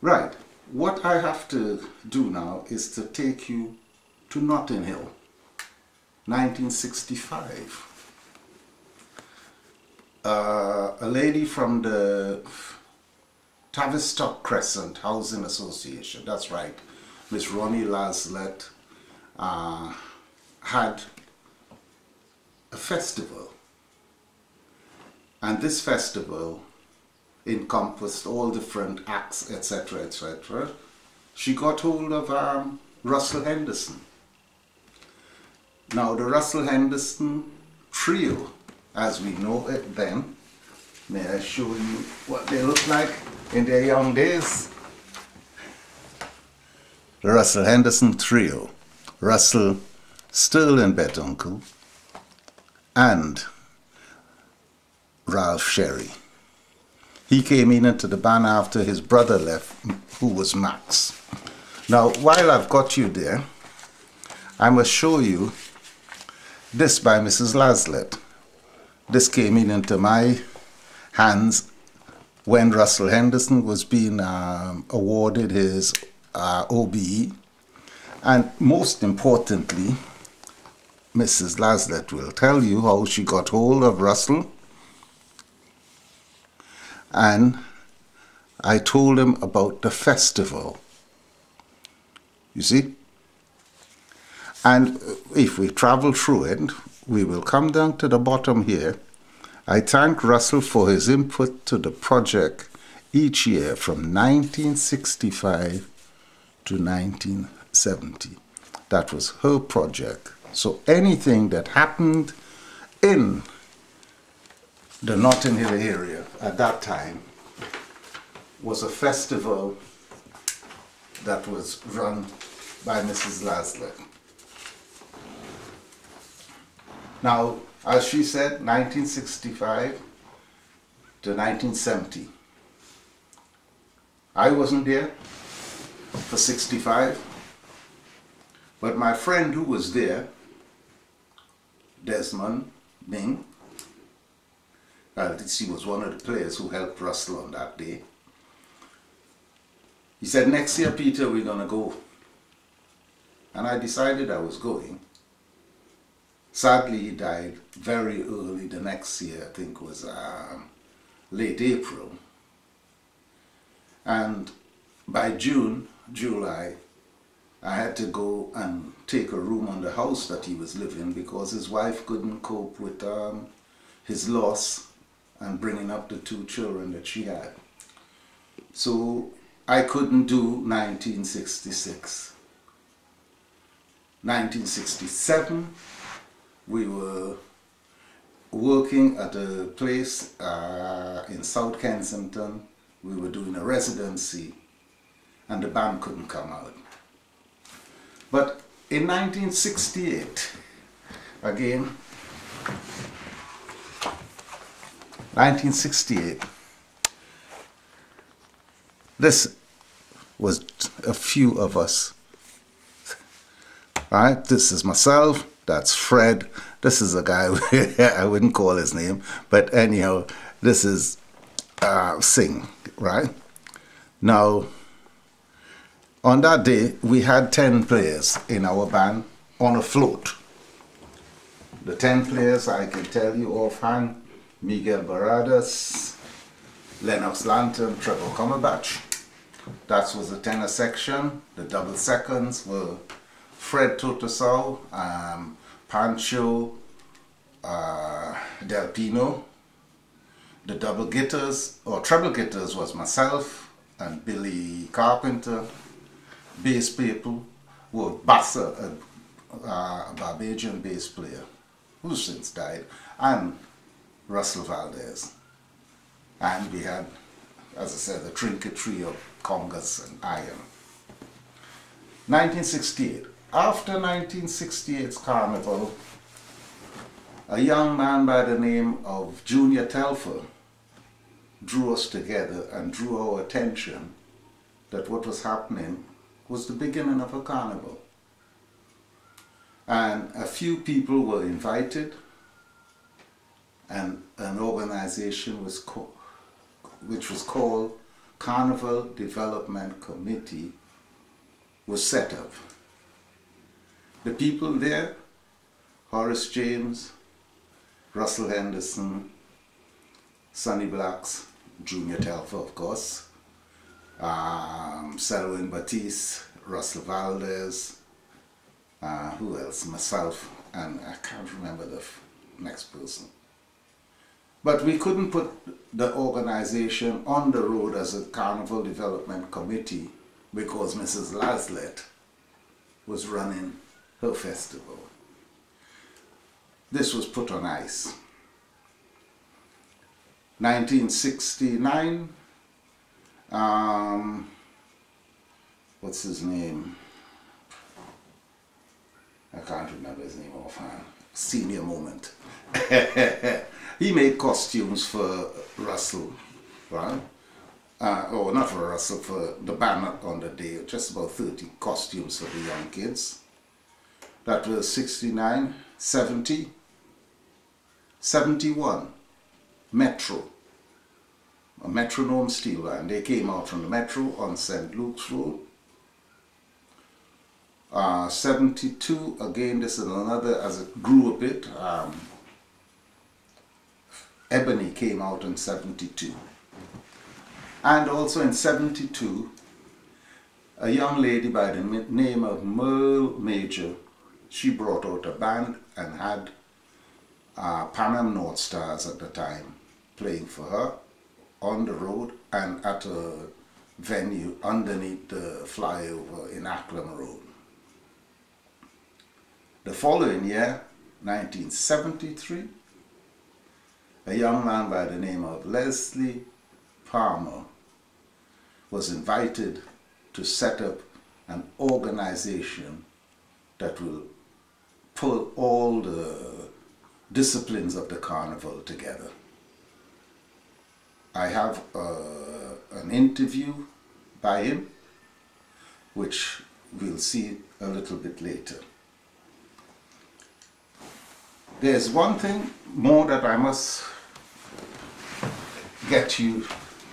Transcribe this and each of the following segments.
Right. What I have to do now is to take you to Notting Hill, 1965. A lady from the Tavistock Crescent Housing Association, that's right, Miss Ronnie Laslett, had a festival. And this festival encompassed all different acts, etc., etc. She got hold of Russell Henderson. Now the Russell Henderson trio, as we know it then, may I show you what they look like in their young days? The Russell Henderson trio, Russell Sterling Betuncle and Ralph Sherry. He came into the band after his brother left, who was Max. Now, while I've got you there, I must show you this by Mrs. Laslett. This came into my hands when Russell Henderson was being awarded his OBE. And most importantly, Mrs. Laslett will tell you how she got hold of Russell. And I told him about the festival. You see? And if we travel through it, we will come down to the bottom here. I thank Russell for his input to the project each year from 1965 to 1970. That was her project. So anything that happened in the Notting Hill area at that time was a festival that was run by Mrs. Laslett. Now, as she said, 1965 to 1970. I wasn't there for 65, but my friend who was there, Desmond Ming, he was one of the players who helped Russell on that day. He said, next year, Peter, we're going to go. And I decided I was going. Sadly, he died very early the next year, I think it was late April. And by June, July, I had to go and take a room on the house that he was living because his wife couldn't cope with his loss and bringing up the two children that she had. So I couldn't do 1966. 1967, we were working at a place in South Kensington. We were doing a residency and the band couldn't come out. But in 1968, again, 1968, this was a few of us. All right, this is myself, that's Fred, this is a guy, I wouldn't call his name, but anyhow, this is Singh, right? Now, on that day, we had 10 players in our band on a float. The 10 players, I can tell you offhand, Miguel Baradas, Lennox Lantern, Trevor Cumberbatch. That was the tenor section. The double seconds were Fred Totosau, Pancho Del Pino. The double guitars, or treble guitars, was myself and Billy Carpenter. Bass people were Bassa, a Barbadian bass player who's since died, and Russell Valdez. And we had, as I said, the trinket trio of congas and iron. 1968. After 1968's carnival, a young man by the name of Junior Telfer drew us together and drew our attention that what was happening was the beginning of a carnival. And a few people were invited, and an organization was which was called Carnival Development Committee was set up. The people there, Horace James, Russell Henderson, Sonny Blacks, Junior Telfer, of course, Selwyn Batiste, Russell Valdez, who else? Myself, and I can't remember the next person. But we couldn't put the organization on the road as a Carnival Development Committee because Mrs. Laslett was running her festival. This was put on ice. 1969, what's his name? I can't remember his name offhand. Senior moment. He made costumes for Russell, right? Or not for Russell, for the band on the day. Just about 30 costumes for the young kids. That was 69, 70, 71. Metro. A Metronome steel band. They came out from the Metro on St. Luke's Road. 72, again, this is another, as it grew a bit, Ebony came out in 72. And also in 72, a young lady by the name of Merle Major, she brought out a band and had Pan Am North Stars at the time playing for her on the road and at a venue underneath the flyover in Acklam Road. The following year, 1973, a young man by the name of Leslie Palmer was invited to set up an organization that will pull all the disciplines of the carnival together. I have an interview by him, which we'll see a little bit later. There's one thing more that I must get you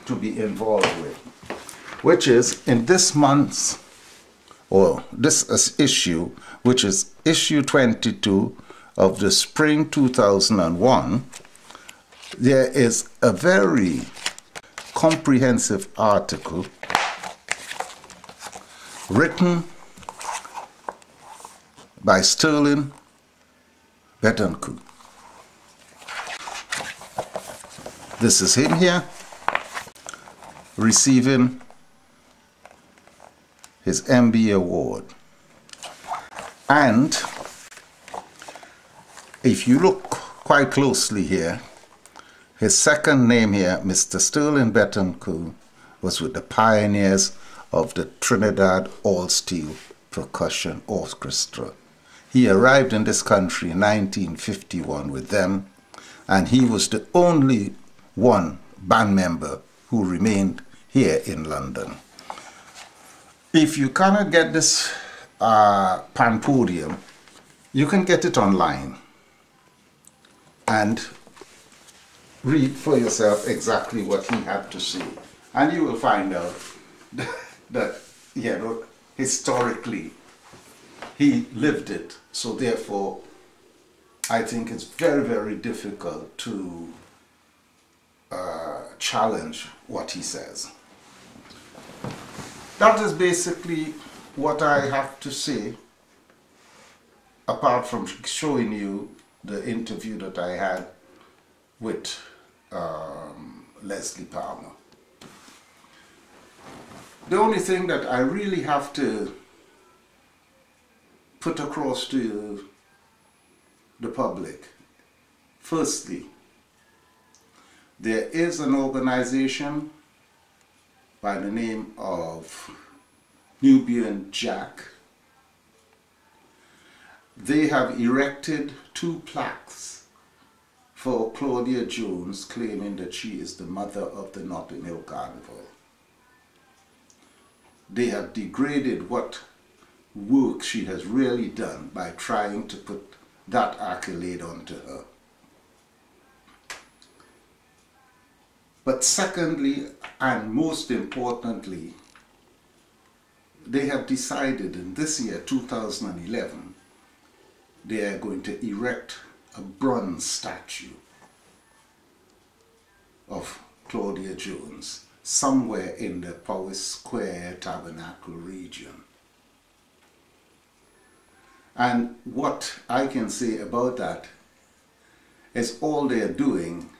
to be involved with, which is in this month's, or this issue, which is issue 22 of the spring 2001, there is a very comprehensive article written by Sterling Betancourt. This is him here receiving his MBA award. And if you look quite closely here, his second name here, Mr. Sterling Betancourt, was with the pioneers of the Trinidad All-Steel Percussion Orchestra. He arrived in this country in 1951 with them, and he was the only one band member who remained here in London. If you cannot get this pan podium, you can get it online and read for yourself exactly what he had to say, and you will find out that, you know, historically he lived it. So therefore, I think it's very, very difficult to challenge what he says. That is basically what I have to say, apart from showing you the interview that I had with Leslie Palmer. The only thing that I really have to put across to the public, firstly, there is an organization by the name of Nubian Jack. They have erected 2 plaques for Claudia Jones, claiming that she is the mother of the Notting Hill Carnival. They have degraded what work she has really done by trying to put that accolade onto her. But secondly, and most importantly, they have decided in this year, 2011, they are going to erect a bronze statue of Claudia Jones somewhere in the Powis Square Tabernacle region. And what I can say about that is all they're doing,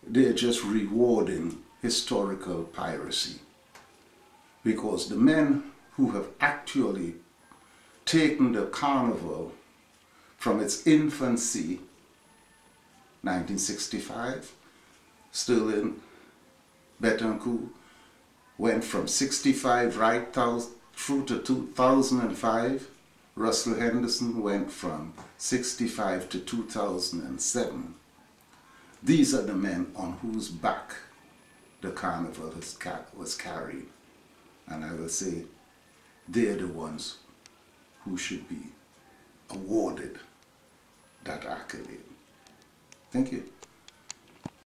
they're just rewarding historical piracy. Because the men who have actually taken the carnival from its infancy, 1965, still in Betancourt, went from 65 right through to 2005. Russell Henderson went from 65 to 2007. These are the men on whose back the carnival was carried. And I will say, they're the ones who should be awarded that accolade. Thank you.